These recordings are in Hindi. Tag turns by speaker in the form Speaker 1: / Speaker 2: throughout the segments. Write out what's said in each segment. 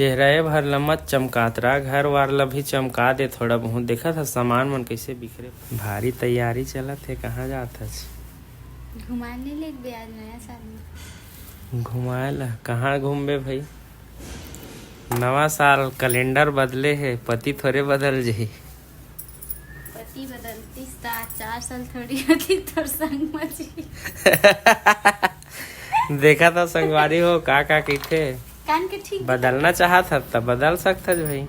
Speaker 1: चेहरा भर लमत चमकातरा घर वार ला भी चमका दे थोड़ा बहुत देखा था सामान मन कैसे बिखरे भारी तैयारी चलत है। कहाँ जाता
Speaker 2: घुमाने ले गए आज नया साल में।
Speaker 1: घुमाए ला कहाँ घूमबे भाई, नवा साल कैलेंडर बदले है, पति थोड़े बदल जाही।
Speaker 2: पति बदलती 4 साल थोड़ी होती तोर संग मची।
Speaker 1: देखा था संगवारी हो का कहते
Speaker 2: कान के ठीक
Speaker 1: बदलना चाहत था तब बदल सकता भाई।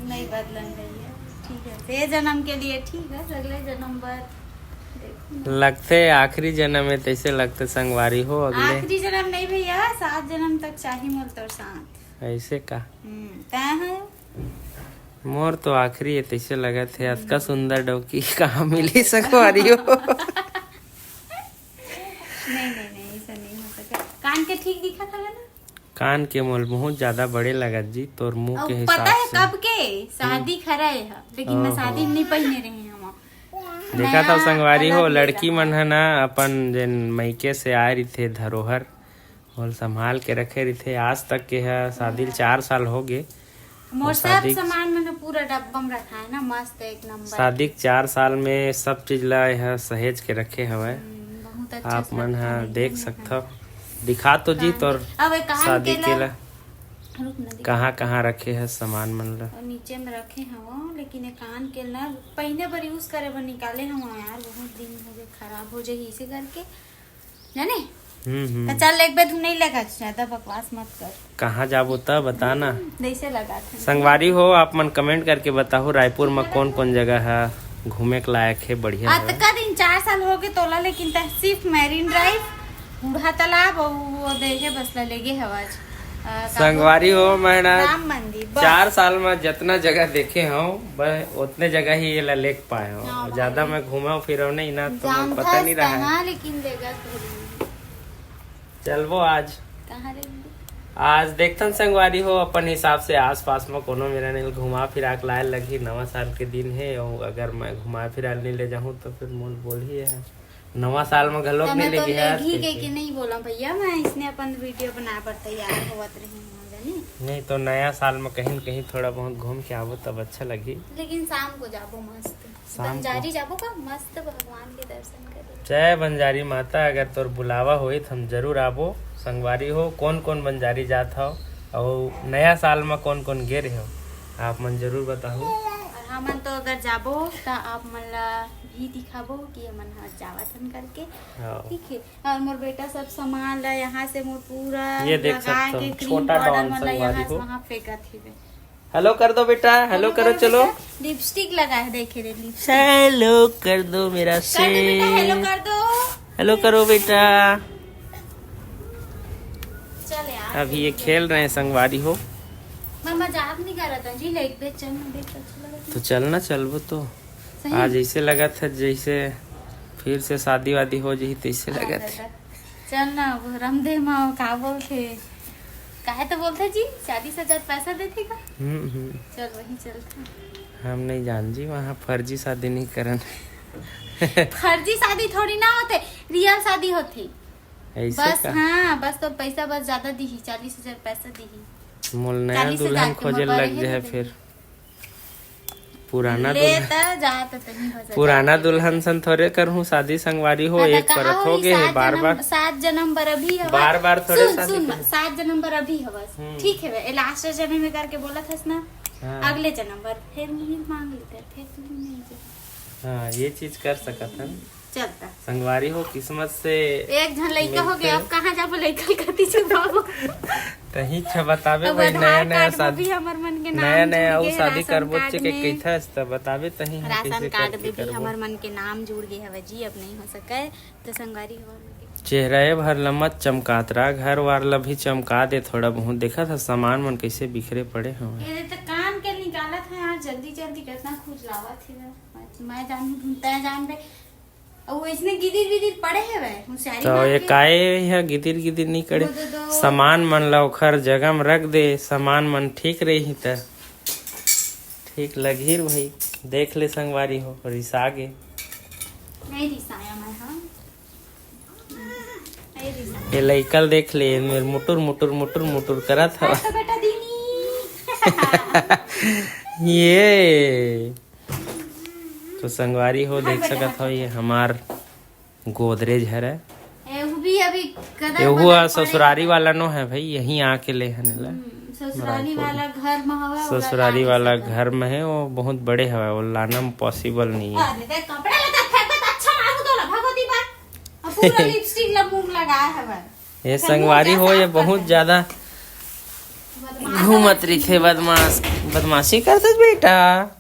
Speaker 2: नहीं बदलन भैया, ठीक है ये जन्म के लिए ठीक है, अगले जन्म पर
Speaker 1: लगते आखिरी जन्म में तैसे लगते संगवारी हो अगले
Speaker 2: आखिरी जन्म नहीं भैया, 7 जन्म तक चाहिए मोल तोर साथ।
Speaker 1: ऐसे का
Speaker 2: है
Speaker 1: मोर तो आखिरी है तैसे लगा थे आज का सुंदर डोकी कहाँ मिली संगवारी हो।
Speaker 2: नहीं ऐसा नहीं हो सका। कान के ठीक दिखा था ना,
Speaker 1: कान के मोल बहुत ज्यादा बड़े लगत जी तोर मुंह के हिसाब
Speaker 2: पता है
Speaker 1: से।
Speaker 2: कब के शादी खरा है, लेकिन मैं शादी में नहीं पहने रही हूँ।
Speaker 1: देखा था संगवारी हो लड़की मन है ना अपन जन मैके से आए रही थे धरोहर और संभाल के रखे रही थे। आज तक के है शादी 4 साल हो गए।
Speaker 2: मोर सब सामान मैंने पूरा डब्बा में रखा है ना, मस्त एक नंबर।
Speaker 1: शादी 4 साल में सब चीज ला यह सहेज के रखे हवे।
Speaker 2: बहुत अच्छा
Speaker 1: आप मन हा देख सकते दिखा तो जी तोर शादी के ला कहाँ कहाँ रखे है सामान मन ला।
Speaker 2: और नीचे में रखे हवा, लेकिन ये कान के ना पहले बार यूज करे बर निकाले हवा यार, बहुत दिन हो गए खराब हो जाए इसे करके जाने। तो चल एक बार तू नहीं लगा, ज्यादा बकवास मत कर।
Speaker 1: कहाँ जाबो तब बताना।
Speaker 2: जैसे लगा था
Speaker 1: संगवारी हो आप मन कमेंट करके बताओ रायपुर में कौन कौन जगह है घूमे के लायक है बढ़िया है।
Speaker 2: का दिन 4 साल हो गए तोला, लेकिन सिर्फ मैरीन ड्राइव, बूढ़ा तालाब और वो देखे बस लगे हवाज
Speaker 1: संगवारी हो मैं ना
Speaker 2: राम मंदिर
Speaker 1: 4 साल में जितना जगह देखे हूँ उतने जगह ही ये लेक पाए हूँ। ज्यादा मैं घूमा फिर नहीं ना तो पता नहीं रहा।
Speaker 2: लेकिन
Speaker 1: चलबो आज
Speaker 2: कहाँ
Speaker 1: आज देखते संगवारी हो अपन हिसाब से आस पास में कोनो मेरा नहीं घुमा फिरा के लाए लगी। नवा साल के दिन है और अगर मैं घुमा फिरा नहीं ले जाऊँ तो फिर मोल बोल ही है नवा साल में घलोक नहीं ले गया
Speaker 2: कि नहीं बोला भैया, मैं इसने अपन वीडियो बना पर तैयार होवत रही।
Speaker 1: नहीं तो नया साल में कहीं कहीं थोड़ा बहुत घूम के आवो तब अच्छा लगी।
Speaker 2: लेकिन शाम को जाबो मस्त, बंजारी जाबो का मस्त भगवान के दर्शन करे।
Speaker 1: जय बंजारी माता, अगर तोर बुलावा होई तो हम जरूर आबो। संगवारी हो कौन कौन बंजारी जात हो और नया साल में कौन कौन गे रहे हो आप मन जरूर बताओ।
Speaker 2: और हमन तो अगर जाबो तो आप मन ला भी दिखाबो कि हमन हा जावत हन करके, ठीक है। और मोर बेटा सब सामान ला यहाँ से मोर पूरा
Speaker 1: ये देख सकते हो छोटा डॉन संगवारी हो।
Speaker 2: वहाँ फेंकत ही
Speaker 1: हेलो कर दो बेटा, हेलो करो चलो।
Speaker 2: लिपस्टिक लगा है देखे रे,
Speaker 1: हेलो कर दो मेरा से,
Speaker 2: हेलो कर दो,
Speaker 1: हेलो करो बेटा।
Speaker 2: चल यार
Speaker 1: अभी ये खेल रहे हैं संगवारी हो।
Speaker 2: मैं मजाक नहीं कर रहा था जी, लेक पे चलना देख अच्छा लगा
Speaker 1: तो चलना चलबो तो आज ऐसे लगा था जैसे फिर से शादी वादी हो जाही तैसे लगा था।
Speaker 2: चलना वो रामदेव माँ का बोलते काहे तो बोलते जी शादी से ज्यादा पैसा देते का। चल वही चलते।
Speaker 1: हम नहीं जान जी वहाँ फर्जी शादी नहीं करन।
Speaker 2: फर्जी शादी थोड़ी ना होते, रियल शादी होती बस। हाँ बस तो पैसा बस ज्यादा दी, 40,000 पैसा दी।
Speaker 1: मोल नया दुल्हन खोजे लग जाए फिर पुराना पुराना दुल्हन सन थोड़े करहूँ शादी संगवारी हो। एक परत हो गए बार बार 7
Speaker 2: जन्म पर अभी
Speaker 1: बार बार थोड़े
Speaker 2: सुन 7 जन्म पर अभी है बस, ठीक है। लास्ट जन्म में करके बोला था ना, अगले जन्म पर फिर मांग लेते फिर तुम नहीं।
Speaker 1: हाँ ये चीज कर सकत है
Speaker 2: चलता
Speaker 1: संगवारी हो किस्मत से
Speaker 2: एक जन लड़का हो गया। अब कहाँ जाबो लड़का कति से बाबू
Speaker 1: तही छ बताबे भाई नया नया शादी
Speaker 2: हमर मन के नाम
Speaker 1: नया नया वो शादी करबो के कैथा त बताबे तही
Speaker 2: राशन कार्ड में भी हमर मन के नाम जुड़ गए हवे जी। अब नहीं हो सके तो संगवारी हो
Speaker 1: चेहरा भर लमत चमकातरा घर वार ला भी चमका दे थोड़ा बहुत। देखा था सामान मन कैसे बिखरे पड़े हैं।
Speaker 2: ये तो कान के निकाला था यार, जल्दी जल्दी कितना खुज लावा थी मैं जान बे और इसने गिदिर गिदिर पड़े है वे होशियारी
Speaker 1: तो ये काहे है गिदिर गिदिर नहीं करे। सामान मन ला ओखर जगह में रख दे, सामान मन ठीक रही त ठीक लगी भाई। देख ले संगवारी हो रिसा गे
Speaker 2: नहीं रिसाया मैं। हाँ
Speaker 1: ये लइकल देख ले मेरे मुटुर मुटुर मुटुर मुटुर करत हवा।
Speaker 2: बेटा दीनी
Speaker 1: ये तो संगवारी हो देख सकत हो, ये हमार गोदरेज है रे।
Speaker 2: एहू भी अभी कदर
Speaker 1: एहू
Speaker 2: बदल
Speaker 1: ससुरारी वाला नो है भाई, यहीं आके ले हन ला।
Speaker 2: ससुराली वाला घर में हवा
Speaker 1: ससुरारी वाला घर में है, वो बहुत बड़े हवा, वो लाना पॉसिबल नहीं है।
Speaker 2: अरे देख कपड़ा लता फेंकत अच्छा मारू तो भगवती बात, अब पूरा लिपस्टिक लपूम लगाया है।
Speaker 1: ये संगवारी हो, ये बहुत ज्यादा घूमत रही थे, बदमाशी करते बेटा।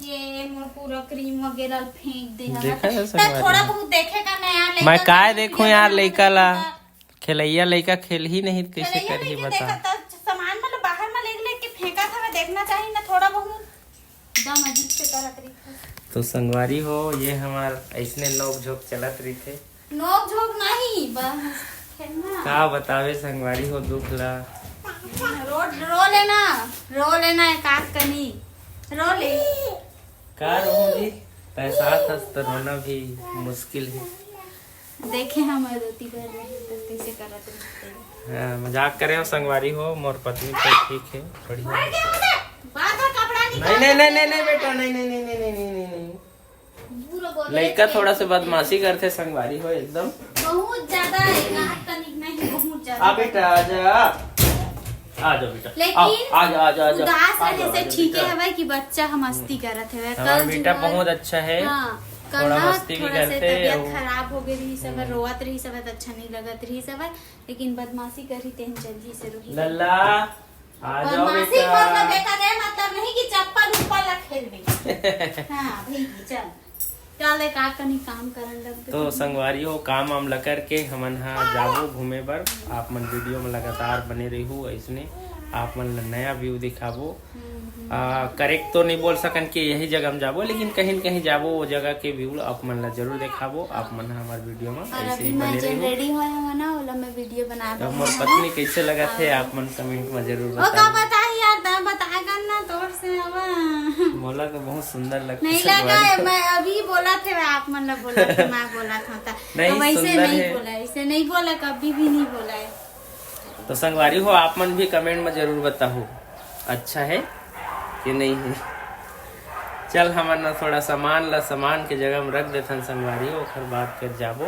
Speaker 2: ये मोर पूरा क्रीम वगैरह फेंक दे है।
Speaker 1: देखा है
Speaker 2: तो
Speaker 1: संगवारी?
Speaker 2: थोड़ा बहुत देखेगा ना यार।
Speaker 1: मैं काय देखूं यार, लइका ला खेलैया लइका खेल ही नहीं कैसे कर ही बता।
Speaker 2: सामान मतलब बाहर में लेके के फेंका था, मैं देखना चाहिए ना थोड़ा बहुत दम अजीब से करत रही थी।
Speaker 1: तो संगवारी हो, ये हमार ऐसने नोक झोंक चलत रही थे।
Speaker 2: नोक झोंक नहीं बस खेलना।
Speaker 1: का बतावे संगवारी हो, दुख ला
Speaker 2: रो लेना एक आध कनी रो ले।
Speaker 1: का रहूंगी, पैसा था तो रोना भी मुश्किल है।
Speaker 2: देखे हम रोती कर रहे हैं तो कैसे करत रहते हैं।
Speaker 1: हाँ, मजाक करे हो संगवारी हो, मोर पत्नी तो ठीक है, बढ़िया।
Speaker 2: बात है कपड़ा
Speaker 1: नहीं नहीं नहीं नहीं नहीं बेटा, नहीं नहीं नहीं नहीं नहीं नहीं नहीं। लड़का थोड़ा से बदमाशी करते संगवारी हो एकदम
Speaker 2: बहुत ज्यादा नहीं, बहुत ज्यादा।
Speaker 1: आ बेटा आ जाओ बेटा,
Speaker 2: लेकिन
Speaker 1: आ जा
Speaker 2: उदास रहने से ठीक है भाई कि बच्चा हम मस्ती करत है।
Speaker 1: हमारा बेटा बहुत अच्छा है।
Speaker 2: हाँ,
Speaker 1: थोड़ा मस्ती भी करते
Speaker 2: तबियत
Speaker 1: और-
Speaker 2: खराब हो गई रही सब, रोवत रही सब, अच्छा नहीं लगत रही सब, लेकिन बदमाशी करी तेन जल्दी से रुकी।
Speaker 1: लल्ला आ जाओ
Speaker 2: बदमाशी
Speaker 1: बेटा।
Speaker 2: मतलब बेटा रे मतलब नहीं कि चप्पल ऊपर ला खेल भी। हाँ भाई चल चल एक आग कनी काम करन लग।
Speaker 1: तो संगवारी हो, काम वाम ला करके हमन हा जाबो घूमे बर। आप मन वीडियो में लगातार बने रही हो, ऐसने आप मन ला नया व्यू दिखाबो। करेक्ट तो नहीं बोल सकन कि यही जगह हम जाबो, लेकिन कहीं न कहीं जाबो, वो जगह के व्यू आप मन ला जरूर दिखाबो। आप मन हा हमारे वीडियो में
Speaker 2: और
Speaker 1: ऐसे
Speaker 2: अभी
Speaker 1: ही
Speaker 2: मैं
Speaker 1: बने
Speaker 2: जो
Speaker 1: रही हो।
Speaker 2: रेडी हुआ है ना ओला मैं वीडियो बना
Speaker 1: तो
Speaker 2: दूँ।
Speaker 1: मोर पत्नी कैसे लगा थे आप मन कमेंट में जरूर
Speaker 2: ओ का
Speaker 1: बताओ।
Speaker 2: बताई यार दा बताएगा ना तोर से अब
Speaker 1: बोला तो बहुत सुंदर लगता
Speaker 2: नहीं
Speaker 1: है
Speaker 2: लगा
Speaker 1: संगवारी
Speaker 2: है,
Speaker 1: हो।
Speaker 2: मैं अभी बोला थे आप मतलब बोला था, मैं बोला था
Speaker 1: नहीं,
Speaker 2: तो वैसे
Speaker 1: सुंदर
Speaker 2: नहीं
Speaker 1: है।
Speaker 2: बोला, ऐसे नहीं बोला, कभी भी नहीं बोला है।
Speaker 1: तो संगवारी हो, आप मन भी कमेंट में जरूर बताओ अच्छा है कि नहीं है। चल हमन ना थोड़ा सामान के जगह में रख देथन संगवारी हो, ओखर बाद फिर जाबो,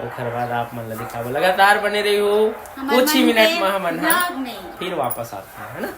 Speaker 1: ओखर बाद आप मन ला दिखाबो। लगातार बने रही हो,
Speaker 2: हमार
Speaker 1: कुछ ही
Speaker 2: मन
Speaker 1: मिनट
Speaker 2: के
Speaker 1: में हमन हा
Speaker 2: vlog में।
Speaker 1: फिर वापस आते हैं, है ना।